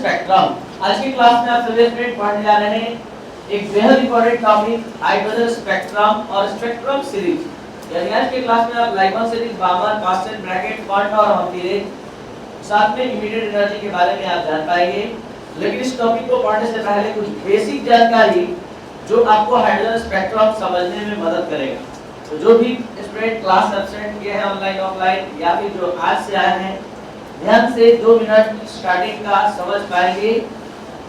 Spectrum. आज की class में आप सभी स्टूडेंट पढ़ने जा रहे हैं एक बेहद इंपॉर्टेंट टॉपिक हाइड्रोजन स्पेक्ट्रम और स्पेक्ट्रम सीरीज। यानी आज की क्लास में आप Lyman series, बामर, constant, bracket, quanta और हम्पीरेज साथ में इमीडिएट एनर्जी के बारे में आप जान पाएंगे। लेकिन इस टॉपिक को पढ़ने से पहले कुछ बेसिक जानकारी जो आपको हाइड्रोजन स्पेक्ट्रम समझने में मदद करेगा। तो जो भी स्टूडेंट क्लास एब्सेंट किए हैं ऑनलाइन ऑफलाइन या फिर जो आज से आए हैं, ध्यान से 2 मिनट स्टार्टिंग का समझ पाएंगे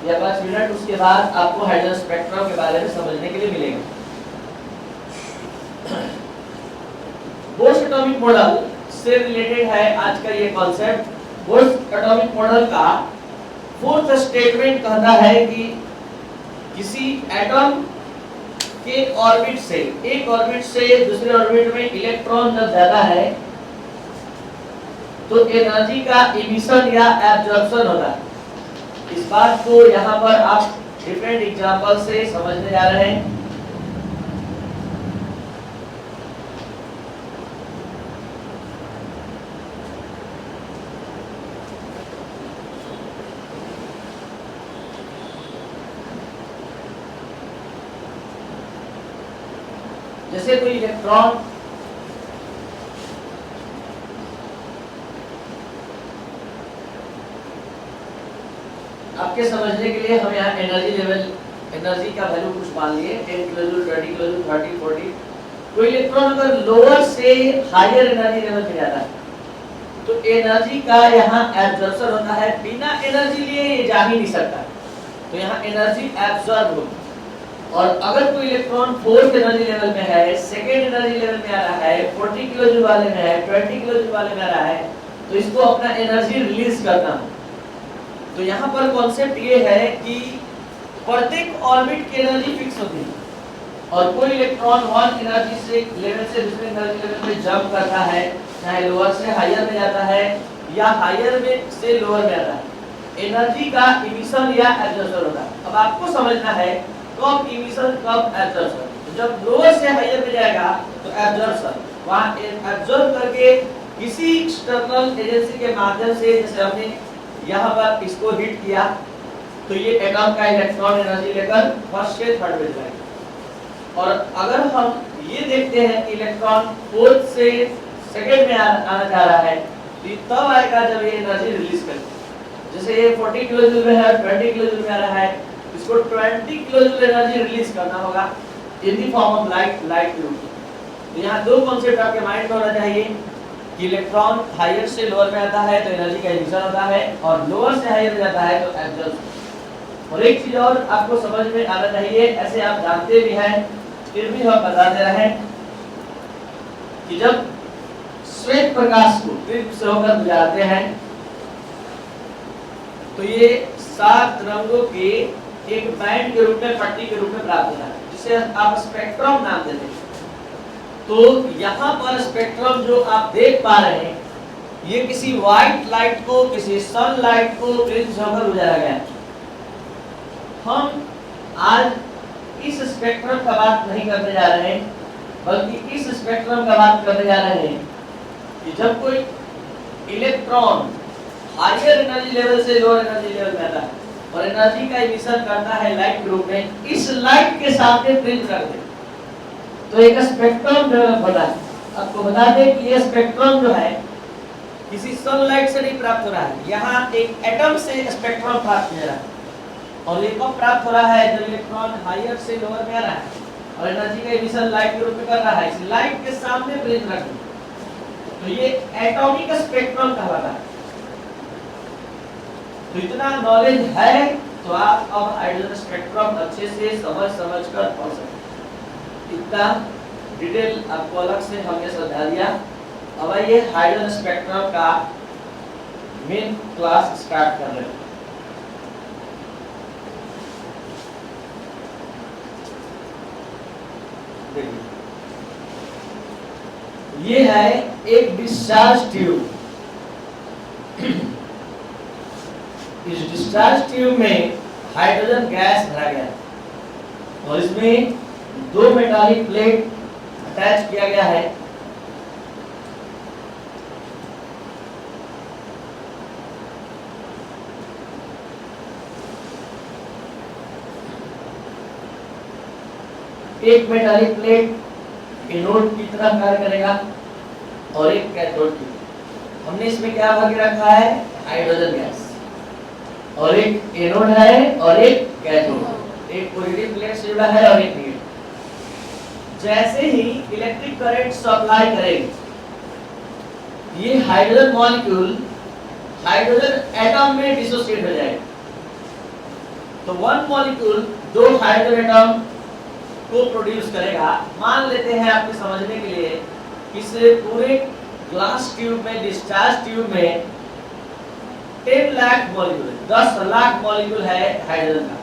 या 5 मिनट, उसके बाद आपको हाइड्रोजन स्पेक्ट्रम के बारे में समझने के लिए मिलेगा। बोर्स एटॉमिक मॉडल से रिलेटेड है आज का ये कॉन्सेप्ट। बोर्स एटॉमिक मॉडल का फोर्थ स्टेटमेंट कहता है कि किसी एटम के ऑर्बिट से, एक ऑर्बिट से दूसरे ऑर्बिट में इलेक्ट्रॉन जब जाता है तो एनर्जी का इमिशन या एब्जॉर्प्शन होता है। इस बात को यहाँ पर आप डिफरेंट एग्जांपल से समझने जा रहे हैं। जैसे कोई इलेक्ट्रॉन आपके समझने के लिए हम यहाँ एनर्जी लेवल, एनर्जी का वैल्यू कुछ मान लिए 10 किलोजूल, 20 किलोजूल, 30, 40। कोई इलेक्ट्रॉन अगर लोअर से हायर एनर्जी लेवल पे जाता है तो एनर्जी का यहाँ एब्जॉर्प्शन होता है। बिना एनर्जी लिए ये जा ही नहीं सकता, तो यहाँ एनर्जी एब्जॉर्ब होगी। और अगर कोई इलेक्ट्रॉन फोर्थ एनर्जी लेवल में है, सेकेंड एनर्जी लेवल में आ रहा है, 40 किलोजूल वाले में है, 20 किलोजूल वाले में आ रहा है, तो इसको अपना एनर्जी रिलीज करना हो। तो यहाँ पर कॉन्सेप्ट ये है कि प्रत्येक ऑर्बिट की एनर्जी फिक्स होती है और कोई इलेक्ट्रॉन वन एनर्जी से लेवल से दूसरे एनर्जी लेवल में जंप करता है, चाहे लोअर से हायर में जाता है या हायर में से लोअर में आता है, एनर्जी का इमिशन या एब्जॉर्प्शन होता है। अब आपको समझना है कब इमिशन कब एब्जॉर्प्शन। जब लोअर से हायर में जाएगा तो एब्जॉर्प्शन, वहाँ एब्जॉर्ब करके किसी एक्सटर्नल एजेंसी के माध्यम से, जैसे हमने यहाँ पर इसको हिट किया तो ये एटम का इलेक्ट्रॉन एनर्जी लेकर फर्स्ट से थर्ड में जाएगा। और अगर हम ये देखते हैं कि इलेक्ट्रॉन फोर्थ से सेकंड में आना चाह रहा है तो ये तब आएगा जब ये एनर्जी रिलीज करेगा। जैसे ये 40 किलोजूल में है, 20 किलोजूल में आ रहा है, इसको 20 किलोजूल एनर्जी रिलीज करना होगा in the form of light के रूप में। तो यहाँ दो कॉन्सेप्ट आपके माइंड में होना चाहिए कि इलेक्ट्रॉन हायर से लोअर में आता है तो एनर्जी का इमिशन होता है और लोअर से हायर में जाता है तो एब्जॉर्प्शन। और एक चीज और आपको समझ में आना चाहिए, ऐसे आप जानते भी हैं फिर भी हम बता दे रहे हैं कि जब श्वेत प्रकाश को प्रिज्म से होकर गुजारते हैं तो ये 7 रंगों के एक बैंड के रूप में, पट्टी के रूप में प्राप्त होता है, जिसे आप स्पेक्ट्रम नाम देते हैं। तो यहाँ पर स्पेक्ट्रम जो आप देख पा रहे हैं ये किसी व्हाइट लाइट को, किसी सनलाइट को प्रिज्म से होकर गुजारा गया है। हम आज इस स्पेक्ट्रम का बात नहीं करने जा रहे हैं, बल्कि इस स्पेक्ट्रम का बात करने जा रहे हैं कि जब कोई इलेक्ट्रॉन हायर एनर्जी लेवल से लोअर एनर्जी लेवल में आता है और एनर्जी का इमिशन करता है लाइट के रूप में, इस लाइट के सामने प्रिज्म कर दे तो एक स्पेक्ट्रम डेवलप होता है। आपको बता दें कि ये स्पेक्ट्रम जो है किसी सनलाइट से नहीं प्राप्त हो रहा है, यहाँ एक एटम से स्पेक्ट्रम प्राप्त हो रहा है। और ये कब प्राप्त हो रहा है? जब इलेक्ट्रॉन हायर से लोअर में आ रहा है और एनर्जी का इमिशन लाइट के रूप में कर रहा है, इस लाइट के सामने प्रिज्म रख दो तो ये एटॉमिक स्पेक्ट्रम कहलाता है। तो इतना नॉलेज है तो आप अब हाइड्रोजन स्पेक्ट्रम अच्छे से समझ कर पढ़ सकते हैं। इतना डिटेल आपको अलग से हमने समझा दिया। अब आइए हाइड्रोजन स्पेक्ट्रम का मेन क्लास स्टार्ट कर रहे हैं। देखिए ये है एक डिस्चार्ज ट्यूब। इस डिस्चार्ज ट्यूब में हाइड्रोजन गैस भरा गया है और इसमें 2 मेटालिक प्लेट अटैच किया गया है। एक मेटालिक प्लेट एनोड की तरह कार्य करेगा और एक कैथोड की। हमने इसमें क्या भर के रखा है, हाइड्रोजन गैस, और एक एनोड है और एक कैथोड, एक पॉजिटिव प्लेट से जुड़ा है और एक नेगेटिव। जैसे ही इलेक्ट्रिक करंट सप्लाई करेगी, ये हाइड्रोजन मॉलिक्यूल हाइड्रोजन एटम में डिसोसिएट हो जाएगा। तो वन मॉलिक्यूल दो हाइड्रोजन एटम को प्रोड्यूस करेगा। मान लेते हैं आपके समझने के लिए, इस पूरे ग्लास ट्यूब में, डिस्चार्ज ट्यूब में 10 लाख मॉलिक्यूल, 10 लाख मॉलिक्यूल है हाइड्रोजन का।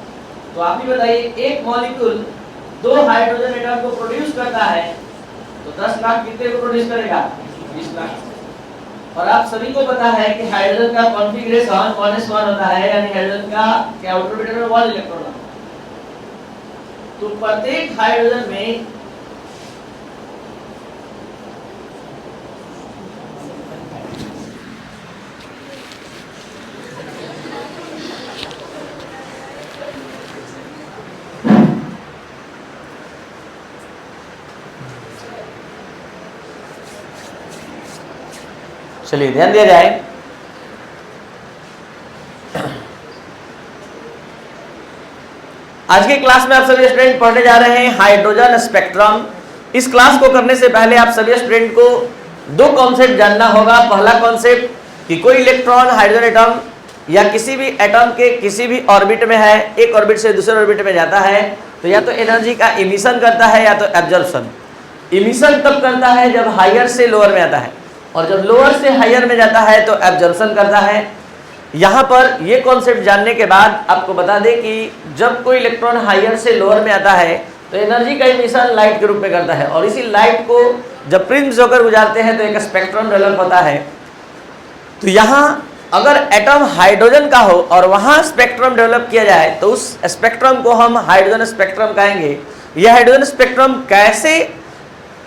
तो आप ही बताइए, एक मॉलिक्यूल दो हाइड्रोजन एटम को प्रोड्यूस करता है, तो 10 लाख कितने को प्रोड्यूस करेगा, 20 लाख। और आप सभी को पता है कि हाइड्रोजन का कॉन्फ़िगरेशन 1s1 होता है, यानी हाइड्रोजन का क्या ऑर्बिटल में 1 इलेक्ट्रॉन होता है। तो प्रत्येक हाइड्रोजन में चलिए ध्यान दिया जाए। आज के क्लास में आप सभी स्टूडेंट पढ़ने जा रहे हैं हाइड्रोजन स्पेक्ट्रम। इस क्लास को करने से पहले आप सभी स्टूडेंट को दो कॉन्सेप्ट जानना होगा। पहला कॉन्सेप्ट कि कोई इलेक्ट्रॉन हाइड्रोजन एटम या किसी भी एटम के किसी भी ऑर्बिट में है, एक ऑर्बिट से दूसरे ऑर्बिट में जाता है, तो या तो एनर्जी का इमिशन करता है या तो एब्जॉर्प्शन। इमिशन तब करता है जब हायर से लोअर में आता है, और जब लोअर से हायर में जाता है तो एब्जॉर्प्शन करता है। यहाँ पर ये कॉन्सेप्ट जानने के बाद आपको बता दें कि जब कोई इलेक्ट्रॉन हायर से लोअर में आता है तो एनर्जी का इमिशन लाइट के रूप में करता है, और इसी लाइट को जब प्रिज्म से होकर गुजारते हैं तो एक स्पेक्ट्रम डेवलप होता है। तो यहाँ अगर एटम हाइड्रोजन का हो और वहाँ स्पेक्ट्रम डेवलप किया जाए तो उस स्पेक्ट्रम को हम हाइड्रोजन स्पेक्ट्रम कहेंगे। यह हाइड्रोजन स्पेक्ट्रम कैसे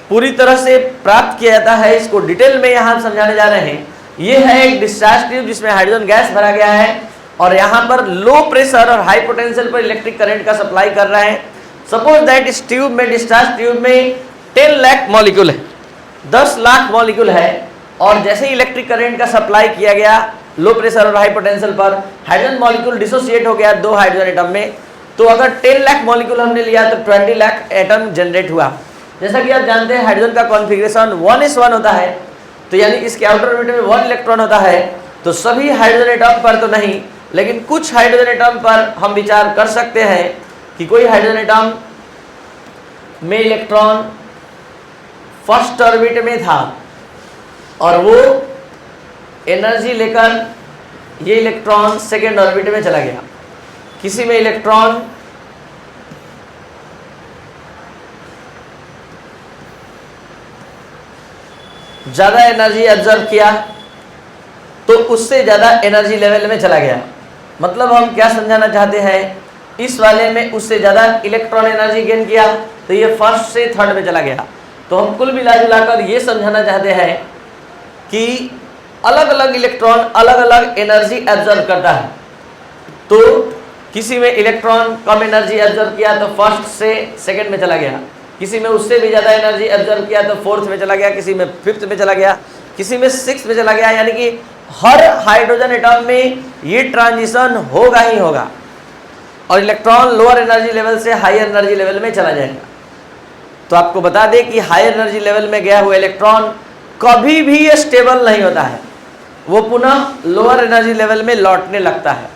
पूरी तरह से प्राप्त किया जाता है, इसको डिटेल में यहाँ हम समझाने जा रहे हैं। ये है एक डिस्चार्ज ट्यूब जिसमें हाइड्रोजन गैस भरा गया है, और यहाँ पर लो प्रेशर और हाई पोटेंशियल पर इलेक्ट्रिक करंट का सप्लाई कर रहा है। सपोज दैट इस ट्यूब में, डिस्चार्ज ट्यूब में 10 लाख मॉलिक्यूल है, 10 लाख मॉलिक्यूल है, और जैसे ही इलेक्ट्रिक करंट का सप्लाई किया गया लो प्रेशर और हाई पोटेंशियल पर, हाइड्रोजन मॉलिक्यूल डिसोसिएट हो गया दो हाइड्रोजन एटम में। तो अगर 10 लाख मॉलिक्यूल हमने लिया तो 20 लाख एटम जनरेट हुआ। जैसा कि आप जानते हैं हाइड्रोजन का कॉन्फ़िगरेशन 1s1 होता है, तो यानी इसके आउटर ऑर्बिट में 1 इलेक्ट्रॉन होता है। तो सभी हाइड्रोजन एटम पर तो नहीं, लेकिन कुछ हाइड्रोजन एटम पर हम विचार कर सकते हैं कि कोई हाइड्रोजन एटम में इलेक्ट्रॉन फर्स्ट ऑर्बिट में था और वो एनर्जी लेकर ये इलेक्ट्रॉन सेकेंड ऑर्बिट में चला गया। किसी में इलेक्ट्रॉन ज़्यादा एनर्जी एब्जॉर्ब किया तो उससे ज़्यादा एनर्जी लेवल में चला गया। मतलब हम क्या समझाना चाहते हैं, इस वाले में उससे ज़्यादा इलेक्ट्रॉन एनर्जी गेन किया तो ये फर्स्ट से थर्ड में चला गया। तो हम कुल मिला जुलाकर ये समझाना चाहते हैं कि अलग अलग इलेक्ट्रॉन अलग अलग एनर्जी एब्जॉर्ब करता है। तो किसी में इलेक्ट्रॉन कम एनर्जी एब्जॉर्ब किया तो फर्स्ट से सेकंड में चला गया, किसी में उससे भी ज़्यादा एनर्जी एब्जॉर्ब किया तो फोर्थ में चला गया, किसी में फिफ्थ में चला गया, किसी में सिक्स्थ में चला गया। यानी कि हर हाइड्रोजन एटम में ये ट्रांजिशन होगा ही होगा, और इलेक्ट्रॉन लोअर एनर्जी लेवल से हायर एनर्जी लेवल में चला जाएगा। तो आपको बता दें कि हायर एनर्जी लेवल में गया हुआ इलेक्ट्रॉन कभी भी स्टेबल नहीं होता है, वो पुनः लोअर एनर्जी लेवल में लौटने लगता है।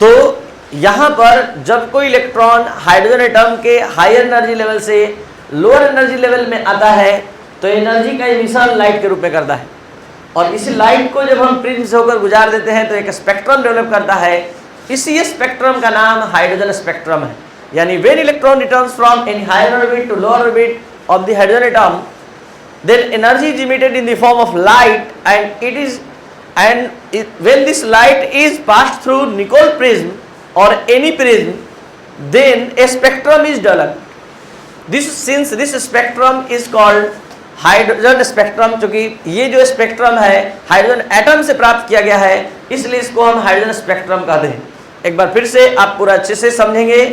तो यहाँ पर जब कोई इलेक्ट्रॉन हाइड्रोजन एटम के हायर एनर्जी लेवल से लोअर एनर्जी लेवल में आता है तो एनर्जी का इमिशन लाइट के रूप में करता है, और इसी लाइट को जब हम प्रिज्म से होकर गुजार देते हैं तो एक स्पेक्ट्रम डेवलप करता है। इसी स्पेक्ट्रम का नाम हाइड्रोजन स्पेक्ट्रम है। यानी when electron returns from any higher orbit to lower orbit of the hydrogen atom, then energy is emitted in the form of light, and when this light is passed through Nicol prism or any prism, then a spectrum is developed. Since this spectrum is called hydrogen spectrum, चूंकि ये जो spectrum है hydrogen atom से प्राप्त किया गया है, इसलिए इसको हम हाइड्रोजन स्पेक्ट्रम कहते हैं। एक बार फिर से आप पूरा अच्छे से समझेंगे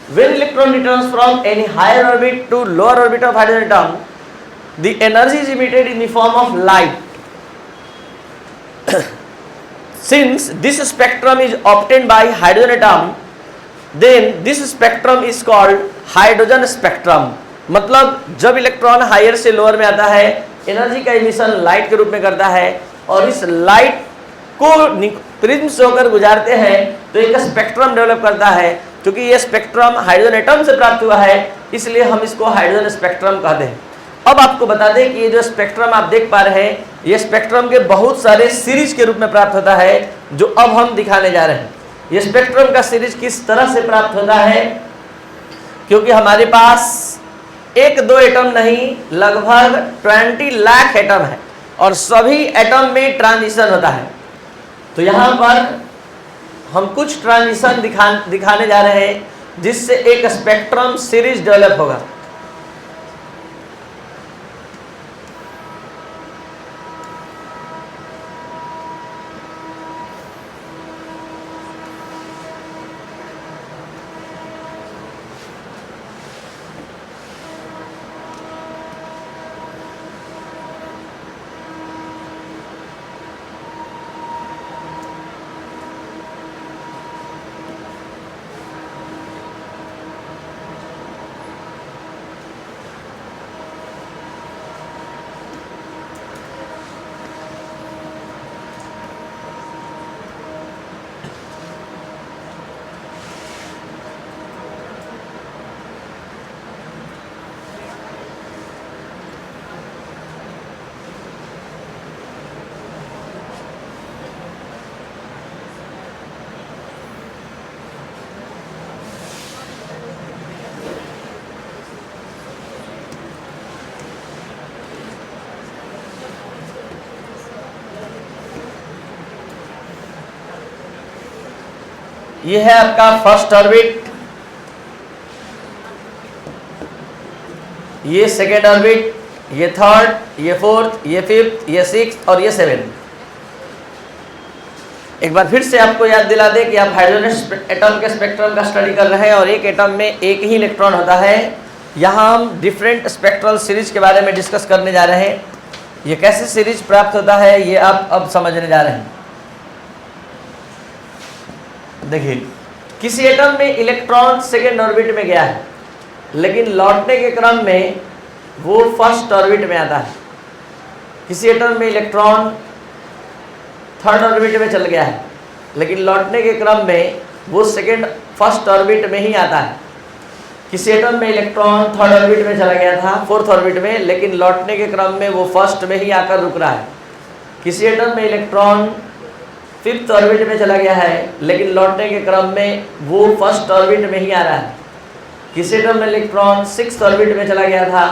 When electron returns from any higher orbit to lower orbit of hydrogen atom, the energy is emitted in the form of light. Since this spectrum is obtained by hydrogen atom, then this spectrum is called hydrogen spectrum. मतलब जब electron higher से lower में आता है, energy का emission light के रूप में करता है और इस लाइट को प्रिज्म से होकर गुजारते हैं तो एक स्पेक्ट्रम डेवलप करता है. क्योंकि ये स्पेक्ट्रम हाइड्रोजन एटम से प्राप्त हुआ है, इसलिए हम इसको हाइड्रोजन स्पेक्ट्रम कहते हैं. अब आपको बता दें कि ये जो स्पेक्ट्रम आप देख पा रहे हैं, ये स्पेक्ट्रम के बहुत सारे सीरीज के रूप में प्राप्त होता है, जो अब हम दिखाने जा रहे हैं. ये स्पेक्ट्रम का सीरीज किस तरह से प्राप्त होता है, क्योंकि हमारे पास एक दो एटम नहीं, लगभग 20 लाख एटम है और सभी एटम में ट्रांजिशन होता है. तो यहाँ पर हम कुछ ट्रांजिशन दिखाने जा रहे हैं जिससे एक स्पेक्ट्रम सीरीज डेवलप होगा. ये है आपका फर्स्ट ऑर्बिट, ये सेकेंड ऑर्बिट, ये थर्ड, ये फोर्थ, ये फिफ्थ, ये सिक्स्थ और ये सेवेंथ. एक बार फिर से आपको याद दिला दें कि आप हाइड्रोजन एटम के स्पेक्ट्रम का स्टडी कर रहे हैं और एक एटम में एक ही इलेक्ट्रॉन होता है. यहाँ हम डिफरेंट स्पेक्ट्रल सीरीज के बारे में डिस्कस करने जा रहे हैं. ये कैसे सीरीज प्राप्त होता है ये आप अब समझने जा रहे हैं. देखिए, किसी एटम में इलेक्ट्रॉन सेकेंड ऑर्बिट में गया है, लेकिन लौटने के क्रम में वो फर्स्ट ऑर्बिट में आता है. किसी एटम में इलेक्ट्रॉन थर्ड ऑर्बिट में चल गया है, लेकिन लौटने के क्रम में वो फर्स्ट ऑर्बिट में ही आता है. किसी एटम में इलेक्ट्रॉन थर्ड ऑर्बिट में चला गया था, फोर्थ ऑर्बिट में, लेकिन लौटने के क्रम में वो फर्स्ट में ही आकर रुक रहा है. किसी एटम में इलेक्ट्रॉन फिफ्थ ऑर्बिट में चला गया है, लेकिन लौटने के क्रम में वो फर्स्ट ऑर्बिट में ही आ रहा है. किसी एटम में इलेक्ट्रॉन सिक्स्थ ऑर्बिट में चला गया था,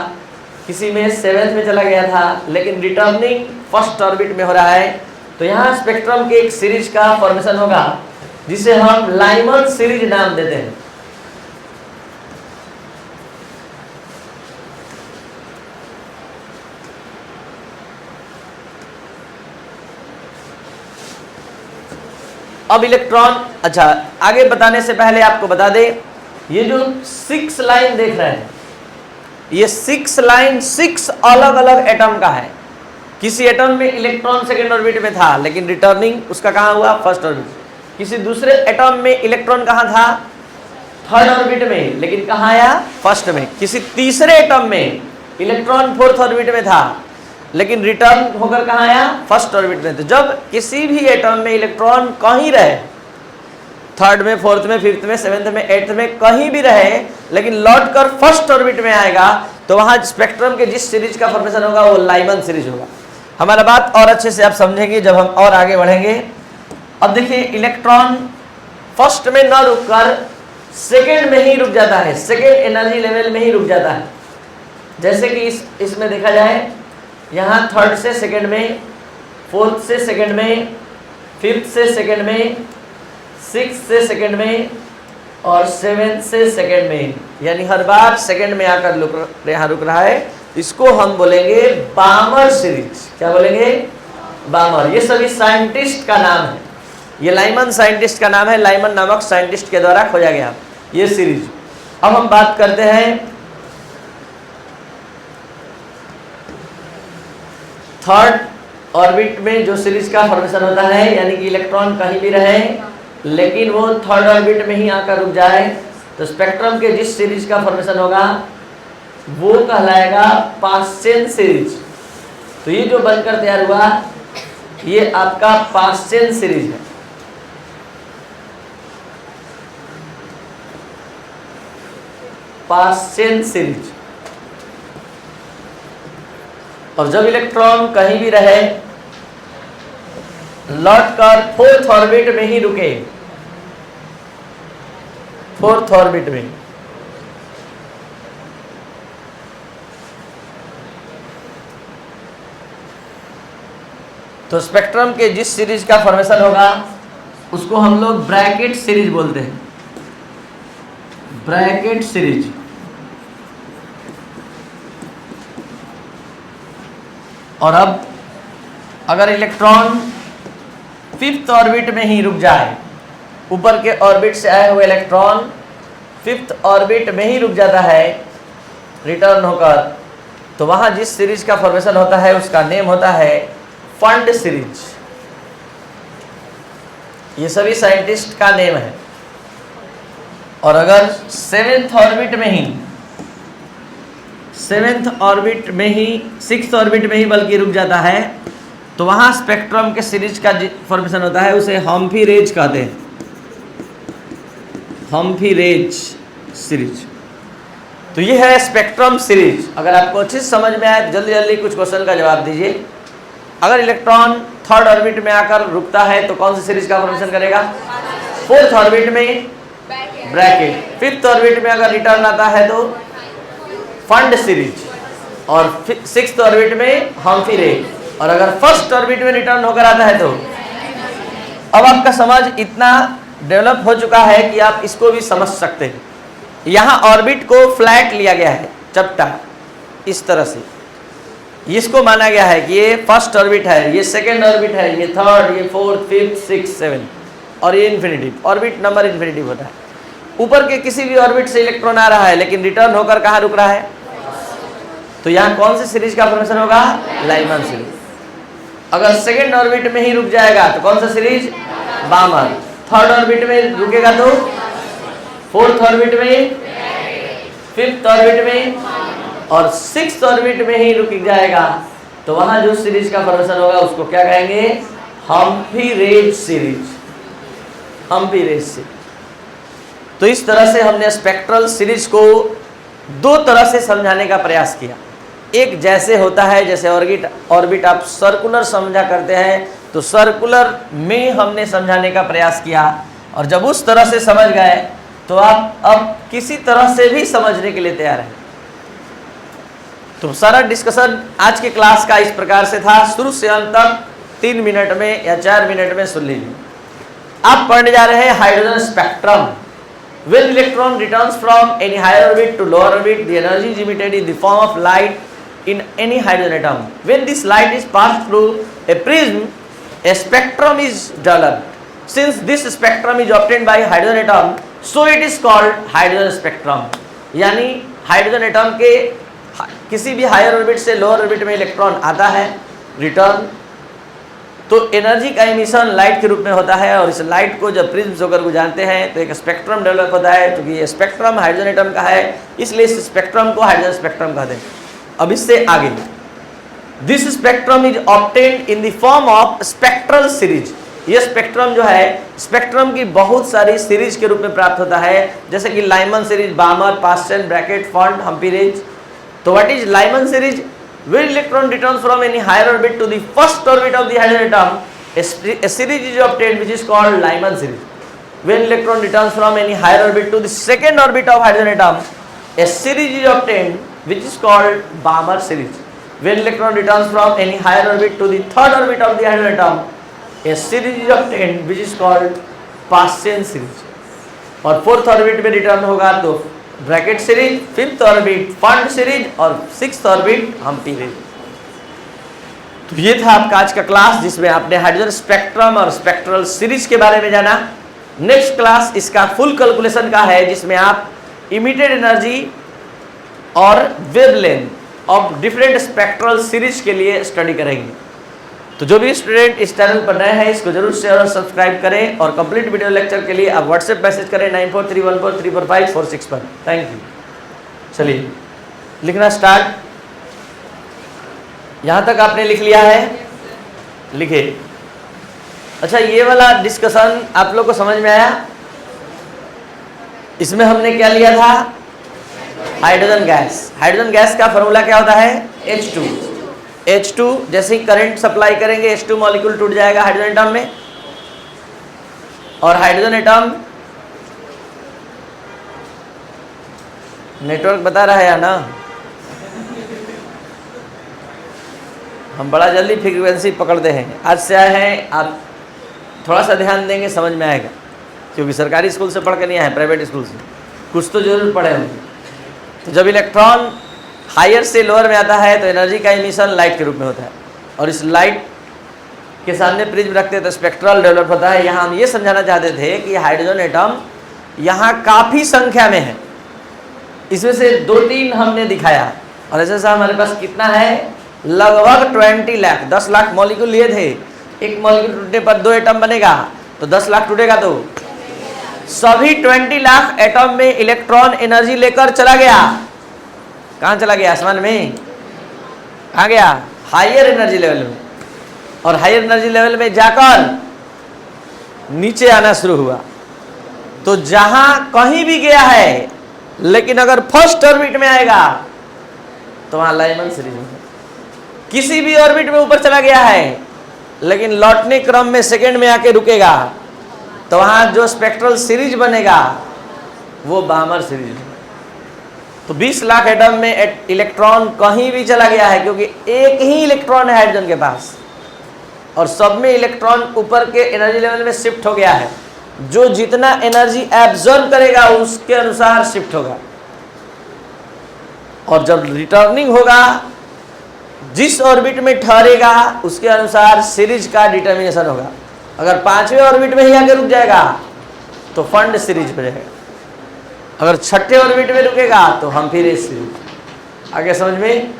किसी में सेवेंथ में चला गया था, लेकिन रिटर्निंग फर्स्ट ऑर्बिट में हो रहा है. तो यहाँ स्पेक्ट्रम के एक सीरीज का फॉर्मेशन होगा जिसे हम लाइमन सीरीज नाम देते हैं. अब इलेक्ट्रॉन, अच्छा आगे बताने से पहले आपको बता दें, ये जो 6 लाइन देख रहे हैं, ये 6 लाइन 6 अलग अलग एटम का है. किसी एटम में इलेक्ट्रॉन सेकेंड ऑर्बिट में था, लेकिन रिटर्निंग उसका कहाँ हुआ, फर्स्ट ऑर्बिट. किसी दूसरे एटम में इलेक्ट्रॉन कहाँ था, थर्ड ऑर्बिट में, लेकिन कहाँ आया, फर्स्ट में. किसी तीसरे एटम में इलेक्ट्रॉन फोर्थ ऑर्बिट में था, लेकिन रिटर्न होकर कहाँ आया, फर्स्ट ऑर्बिट में. तो जब किसी भी एटम में इलेक्ट्रॉन कहीं रहे, थर्ड में, फोर्थ में, फिफ्थ में, सेवेंथ में, एट्थ में, कहीं भी रहे, लेकिन लौट कर फर्स्ट ऑर्बिट में आएगा, तो वहाँ स्पेक्ट्रम के जिस सीरीज का फॉर्मेशन होगा वो लाइमन सीरीज होगा. हमारा बात और अच्छे से आप समझेंगे जब हम और आगे बढ़ेंगे. अब देखिए, इलेक्ट्रॉन फर्स्ट में न रुककर सेकेंड में ही रुक जाता है, सेकेंड एनर्जी लेवल में ही रुक जाता है. जैसे कि इसमें देखा जाए, यहाँ थर्ड से सेकेंड में, फोर्थ से सेकेंड में, फिफ्थ से सेकेंड में, सिक्स से सेकेंड में और सेवेंथ से सेकेंड में, यानी हर बार सेकेंड में आकर यहाँ रुक रहा है. इसको हम बोलेंगे बामर सीरीज. क्या बोलेंगे, बामर. ये सभी साइंटिस्ट का नाम है. ये लाइमन साइंटिस्ट का नाम है, लाइमन नामक साइंटिस्ट के द्वारा खोजा गया ये सीरीज. अब हम बात करते हैं थर्ड ऑर्बिट में जो सीरीज का फॉर्मेशन होता है, यानी कि इलेक्ट्रॉन कहीं भी रहे लेकिन वो थर्ड ऑर्बिट में ही आकर रुक जाए, तो स्पेक्ट्रम के जिस सीरीज का फॉर्मेशन होगा वो कहलाएगा पासचेन सीरीज। तो ये जो बनकर तैयार हुआ ये आपका पासचेन सीरीज है। Paschen series. और जब इलेक्ट्रॉन कहीं भी रहे लौटकर फोर्थ ऑर्बिट में ही रुके, फोर्थ ऑर्बिट में, तो स्पेक्ट्रम के जिस सीरीज का फॉर्मेशन होगा उसको हम लोग ब्रैकेट सीरीज बोलते हैं, ब्रैकेट सीरीज। और अब अगर इलेक्ट्रॉन फिफ्थ ऑर्बिट में ही रुक जाए, ऊपर के ऑर्बिट से आए हुए इलेक्ट्रॉन फिफ्थ ऑर्बिट में ही रुक जाता है रिटर्न होकर, तो वहां जिस सीरीज का फॉर्मेशन होता है उसका नेम होता है फंड सीरीज। ये सभी साइंटिस्ट का नेम है। और अगर सेवेंथ ऑर्बिट में ही, सेवेंथ ऑर्बिट में ही, सिक्स्थ ऑर्बिट में ही बल्कि रुक जाता है, तो वहां स्पेक्ट्रम के सीरीज का फॉर्मेशन होता है, उसे हम्फी रेज कहते हैं, हम्फी रेज सीरीज। तो ये है स्पेक्ट्रम सीरीज। अगर आपको अच्छे से समझ में आए जल्दी जल्दी कुछ क्वेश्चन का जवाब दीजिए। अगर इलेक्ट्रॉन थर्ड ऑर्बिट में आकर रुकता है तो कौन सी सीरीज का फॉर्मेशन करेगा? फोर्थ ऑर्बिट में ब्रैकेट। फिफ्थ ऑर्बिट में अगर रिटर्न आता है तो फंड सीरीज, और सिक्स्थ ऑर्बिट में हम्फी रेज, और अगर फर्स्ट ऑर्बिट में रिटर्न होकर आता है तो। अब आपका समझ इतना डेवलप हो चुका है कि आप इसको भी समझ सकते हैं। यहाँ ऑर्बिट को फ्लैट लिया गया है, चपटा इस तरह से। इसको माना गया है कि ये फर्स्ट ऑर्बिट है, ये सेकेंड ऑर्बिट है, ये थर्ड, ये फोर्थ, फिफ्थ, सिक्स, सेवन, और ये इन्फिनिटिव। ऑर्बिट नंबर इन्फिनिटिव होता है। ऊपर के किसी भी ऑर्बिट से इलेक्ट्रॉन आ रहा है लेकिन रिटर्न होकर कहाँ रुक रहा है, तो यहाँ कौन सी सीरीज का फॉर्मेशन होगा? Lyman series. अगर सेकेंड ऑर्बिट में ही रुक जाएगा तो कौन सा सीरीज? बामर। थर्ड ऑर्बिट में रुकेगा तो फोर्थ ऑर्बिट में, फिफ्थ ऑर्बिट में, और सिक्स्थ ऑर्बिट में ही रुक जाएगा तो वहां जो सीरीज का फॉर्मेशन होगा उसको क्या कहेंगे? Humphrey raise series, Humphrey raise series. तो इस तरह से हमने स्पेक्ट्रल सीरीज को दो तरह से समझाने का प्रयास किया। एक जैसे होता है, जैसे ऑर्बिट आप सर्कुलर समझा करते हैं, तो सर्कुलर में हमने समझाने का प्रयास किया। और जब उस तरह से समझ गए तो आप अब किसी तरह से भी समझने के लिए तैयार हैं। तो सारा डिस्कशन आज के क्लास का इस प्रकार से था, शुरू से अंत तक 3 मिनट में या 4 मिनट में सुन लीजिए। आप पढ़ने जा रहे हैं hydrogen spectrum. When electron returns from any higher orbit to lower orbit, the energy is emitted in the form of light in any hydrogen atom. When this light is passed through a prism, a spectrum is developed. Since this spectrum is obtained by hydrogen atom, so it is called hydrogen spectrum. यानी hydrogen atom के किसी भी higher orbit से lower orbit में electron आता है return, तो energy का एमिशन लाइट के रूप में होता है, और इस लाइट को जब प्रिज्म से होकर गुजारते हैं तो एक स्पेक्ट्रम डेवलप होता है। क्योंकि ये स्पेक्ट्रम हाइड्रोजन एटम का है इसलिए इस स्पेक्ट्रम को हाइड्रोजन स्पेक्ट्रम कहते हैं। अब इससे आगे, this spectrum is obtained in the form of spectral series. ये स्पेक्ट्रम जो है स्पेक्ट्रम की बहुत सारी सीरीज के रूप में प्राप्त होता है, जैसे कि Lyman series, बामर, Paschen, bracket, fund, Humphrey raise. तो what is Lyman series? When electron returns from any higher orbit to the first orbit of the hydrogen atom, a series is obtained which is called Lyman series. When electron returns from any higher orbit to the second orbit of hydrogen atom, a series is obtained which is called Balmer series. When electron returns from any higher orbit to the third orbit of the hydrogen atom, a series is obtained which is called Paschen series. और fourth orbit में return होगा तो Brackett series, fifth orbit fund series, और sixth orbit Humphrey raise. तो ये था आपका आज का क्लास जिसमें आपने हाइड्रोजन स्पेक्ट्रम और स्पेक्ट्रल सीरीज के बारे में जाना। नेक्स्ट क्लास इसका फुल कैलकुलेशन का है जिसमें आप इमिटेड एनर्जी और wavelength of different spectral series के लिए स्टडी करेंगे। तो जो भी स्टूडेंट इस चैनल पर नए हैं इसको जरूर शेयर और सब्सक्राइब करें, और कंप्लीट वीडियो लेक्चर के लिए आप व्हाट्सएप मैसेज करें 9431434546 पर। Thank you. चलिए लिखना स्टार्ट। यहाँ तक आपने लिख लिया है? लिखे। अच्छा, ये वाला डिस्कशन आप लोग को समझ में आया? इसमें हमने क्या लिया था? Hydrogen gas. हाइड्रोजन गैस का फॉर्मूला क्या होता है? H2। H2 जैसे ही करंट सप्लाई करेंगे H2 मॉलिक्यूल टूट जाएगा हाइड्रोजन एटम में, और हाइड्रोजन एटम नेटवर्क बता रहा है या ना? हम बड़ा जल्दी फ्रीक्वेंसी पकड़ते हैं। आज से आए हैं, आप थोड़ा सा ध्यान देंगे समझ में आएगा, क्योंकि सरकारी स्कूल से पढ़ के नहीं आए, प्राइवेट स्कूल से कुछ तो जरूर पढ़े होंगे। तो जब इलेक्ट्रॉन हायर से लोअर में आता है तो एनर्जी का इमिशन लाइट के रूप में होता है, और इस लाइट के सामने प्रिज्म रखते हैं तो स्पेक्ट्रल डेवलप होता है। यहाँ हम ये समझाना चाहते थे कि हाइड्रोजन एटम यहाँ काफ़ी संख्या में है, इसमें से 2-3 हमने दिखाया, और ऐसे हमारे पास कितना है? लगभग 20 लाख, 10 लाख मॉलिक्यूल लिए थे। एक मॉलिक्यूल टूटने पर 2 एटम बनेगा, तो 10 लाख टूटेगा, तो सभी 20 लाख एटम में इलेक्ट्रॉन एनर्जी लेकर चला गया। कहाँ चला गया? आसमान में। कहाँ गया? हायर एनर्जी लेवल में। और हायर एनर्जी लेवल में जाकर नीचे आना शुरू हुआ। तो जहां कहीं भी गया है, लेकिन अगर फर्स्ट ऑर्बिट में आएगा तो वहां लाइमन सीरीज में, किसी भी ऑर्बिट में ऊपर चला गया है लेकिन लौटने क्रम में सेकेंड में आके रुकेगा, तो वहां जो स्पेक्ट्रल सीरीज बनेगा वो बामर सीरीज है। तो 20 लाख एटम में इलेक्ट्रॉन कहीं भी चला गया है, क्योंकि एक ही इलेक्ट्रॉन है हाइड्रोजन के पास, और सब में इलेक्ट्रॉन ऊपर के एनर्जी लेवल में शिफ्ट हो गया है। जो जितना एनर्जी एब्जॉर्ब करेगा उसके अनुसार शिफ्ट होगा, और जब रिटर्निंग होगा जिस ऑर्बिट में ठहरेगा उसके अनुसार सीरीज का डिटर्मिनेशन होगा। अगर 5वें ऑर्बिट में ही आके रुक जाएगा तो फंड सीरीज हो जाएगा, अगर 6ठे ऑर्बिट में रुकेगा तो हम फिर सीरीज। आगे समझ में?